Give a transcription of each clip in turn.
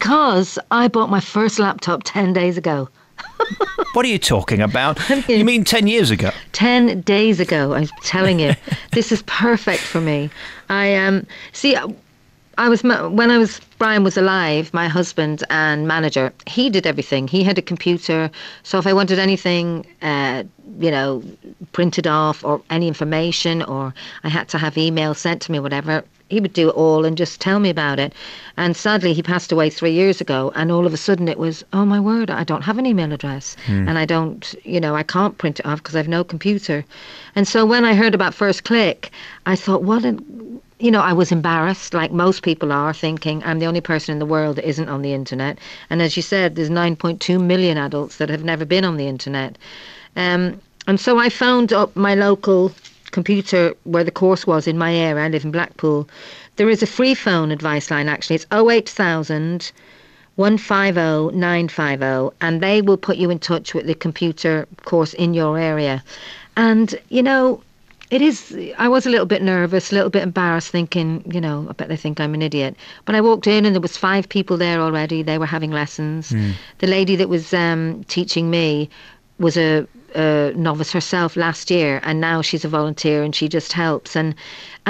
Because I bought my first laptop 10 days ago. What are you talking about? You mean 10 years ago? 10 days ago, I'm telling you. This is perfect for me. When Brian was alive, my husband and manager, he did everything. He had a computer, so if I wanted anything, printed off or any information, or I had to have email sent to me, whatever, he would do it all and just tell me about it. And sadly, he passed away 3 years ago, and all of a sudden it was, oh my word, I don't have an email address, and I don't, I can't print it off because I've no computer. And so when I heard about First Click, I thought, I was embarrassed, like most people are, thinking I'm the only person in the world that isn't on the internet. And as you said, there's 9.2 million adults that have never been on the internet. And so I phoned up my local computer where the course was in my area. I live in Blackpool. There is a free phone advice line, actually. It's 08000 150 950, and they will put you in touch with the computer course in your area. And, I was a little bit nervous, a little bit embarrassed, thinking, I bet they think I'm an idiot. But I walked in and there was 5 people there already. They were having lessons. The lady that was teaching me was a novice herself last year, and now she's a volunteer and she just helps. And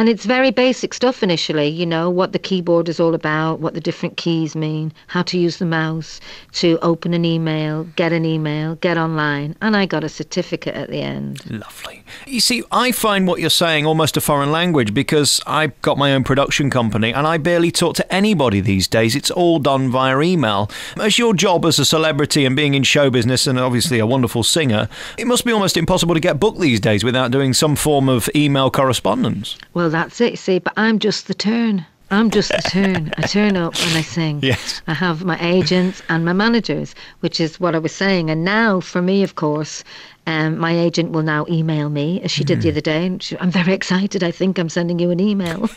it's very basic stuff initially, what the keyboard is all about, what the different keys mean, how to use the mouse to open an email, get online. And I got a certificate at the end. Lovely. You see, I find what you're saying almost a foreign language, because I've got my own production company and I barely talk to anybody these days. It's all done via email. As your job as a celebrity and being in show business and obviously a wonderful singer, it must be almost impossible to get booked these days without doing some form of email correspondence. Well, that's it, you see, but I'm just the turn. I turn up and I sing. Yes. I have my agents and my managers, which is what I was saying. And now, for me, of course, my agent will now email me, as she did the other day. And I'm very excited. I think I'm sending you an email.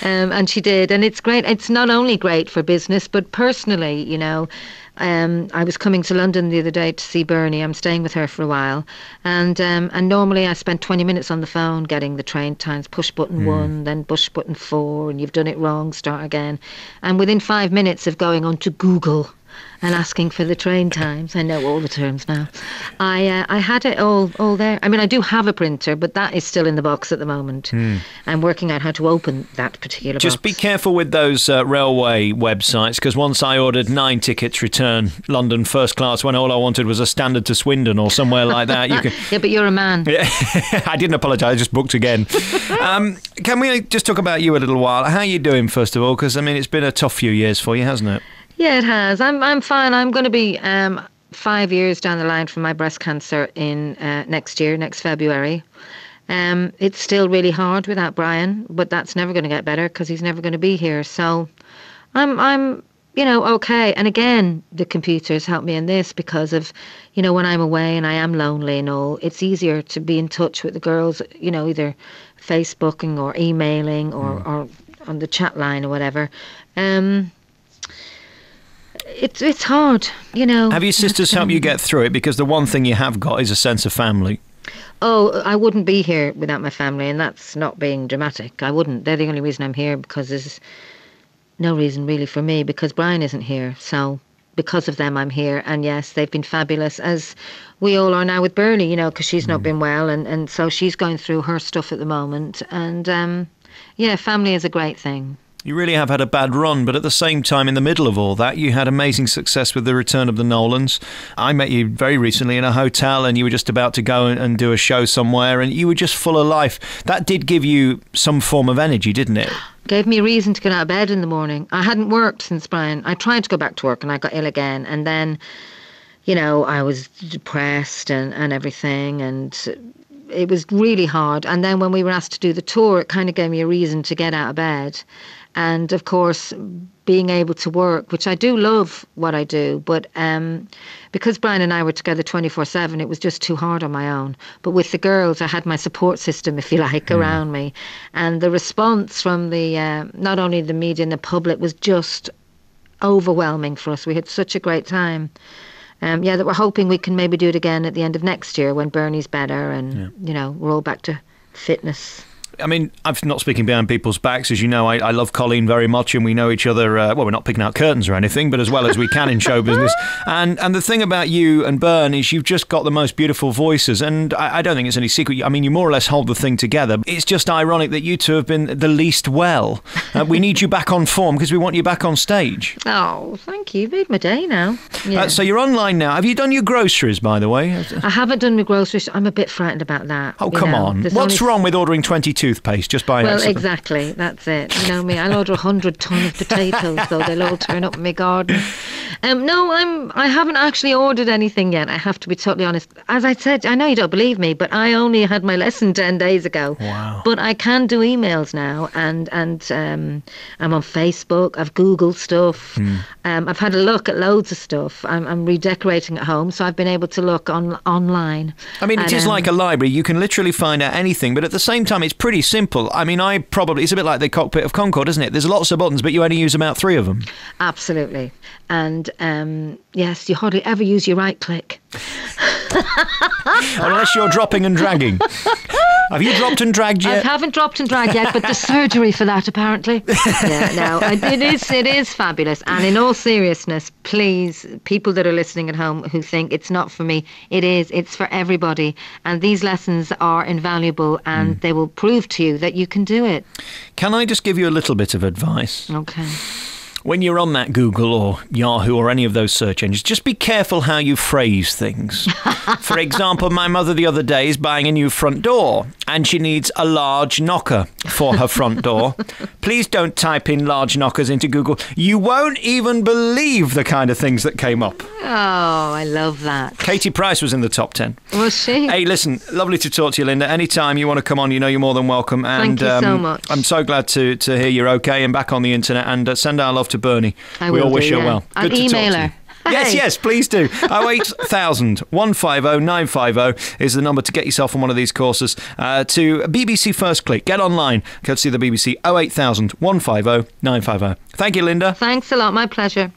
And she did. And it's great. It's not only great for business, but personally, I was coming to London the other day to see Bernie. I'm staying with her for a while. And normally I spend 20 minutes on the phone getting the train times, push button 1, then push button 4, and you've done it wrong, start again. And within 5 minutes of going on to Google and asking for the train times, I know all the terms now, I had it all there. I mean, I do have a printer, but that is still in the box at the moment. I'm working out how to open that particular box. Just be careful with those railway websites, because once I ordered 9 tickets return London first class when all I wanted was a standard to Swindon or somewhere like that. Yeah, but you're a man. I didn't apologise, I just booked again. Can we just talk about you a little while? How are you doing, first of all? Because, I mean, it's been a tough few years for you, hasn't it? Yeah, it has. I'm fine. I'm going to be 5 years down the line from my breast cancer in next February. It's still really hard without Brian, but that's never going to get better because he's never going to be here. So I'm okay. And again, the computers help me in this because of, when I'm away and I am lonely and all, it's easier to be in touch with the girls, either Facebooking or emailing or on the chat line or whatever. It's hard, Have your sisters helped you get through it? Because the one thing you have got is a sense of family. Oh, I wouldn't be here without my family, and that's not being dramatic. I wouldn't. They're the only reason I'm here, because there's no reason really for me, because Brian isn't here. So because of them, I'm here. And yes, they've been fabulous, as we all are now with Bernie, because she's not been well. And so she's going through her stuff at the moment. And family is a great thing. You really have had a bad run, but at the same time, in the middle of all that, you had amazing success with the return of the Nolans. I met you very recently in a hotel, and you were just about to go and do a show somewhere, and you were just full of life. That did give you some form of energy, didn't it? Gave me a reason to get out of bed in the morning. I hadn't worked since Brian. I tried to go back to work, and I got ill again. And then, I was depressed and everything, and it was really hard. And then when we were asked to do the tour, it kind of gave me a reason to get out of bed. And of course, being able to work, which I do love what I do, but because Brian and I were together 24/7, it was just too hard on my own. But with the girls, I had my support system, if you like, around me. And the response from the not only the media and the public was just overwhelming for us. We had such a great time. That we're hoping we can maybe do it again at the end of next year when Bernie's better and, we're all back to fitness. I mean, I'm not speaking behind people's backs. As you know, I love Colleen very much, and we know each other, well, we're not picking out curtains or anything, but as well as we can in show business. And the thing about you and Bern is you've just got the most beautiful voices, and I don't think it's any secret. I mean, you more or less hold the thing together. It's just ironic that you two have been the least well. We need you back on form because we want you back on stage. Oh, thank you. You've made my day now. Yeah. So you're online now. Have you done your groceries, by the way? I haven't done my groceries. I'm a bit frightened about that. Oh, come on. What's wrong with ordering 20 toothpaste just by accident? Well, exactly. That's it. You know me. I'll order 100 ton of potatoes, though they'll all turn up in my garden. No, I haven't actually ordered anything yet. I have to be totally honest. As I said, I know you don't believe me, but I only had my lesson 10 days ago. Wow. But I can do emails now, and I'm on Facebook. I've Googled stuff. I've had a look at loads of stuff. I'm redecorating at home, so I've been able to look online. I mean, it is like a library. You can literally find out anything, but at the same time, it's pretty simple. I mean, it's a bit like the cockpit of Concorde, isn't it? There's lots of buttons, but you only use about 3 of them. Absolutely. And yes, you hardly ever use your right click. Unless you're dropping and dragging. Have you dropped and dragged yet? I haven't dropped and dragged yet, but there's surgery for that, apparently. Yeah, no, it is fabulous. And in all seriousness, please, people that are listening at home who think it's not for me, it's for everybody. And these lessons are invaluable, and they will prove to you that you can do it. Can I just give you a little bit of advice? Okay. When you're on that Google or Yahoo or any of those search engines, just be careful how you phrase things. For example, my mother the other day is buying a new front door and she needs a large knocker for her front door. Please don't type in large knockers into Google. You won't even believe the kind of things that came up. Oh, I love that. Katie Price was in the top 10. Was she? Hey, listen, lovely to talk to you, Linda. Anytime you want to come on, you know you're more than welcome. And, thank you so much. I'm so glad to hear you're okay and back on the internet. And send our love to Bernie. We all wish her well. I'll email her. Yes, please do. 08000 150 950 is the number to get yourself on one of these courses. To BBC First Click. Get online. Courtesy of the BBC. 08000 150 950. Thank you, Linda. Thanks a lot. My pleasure.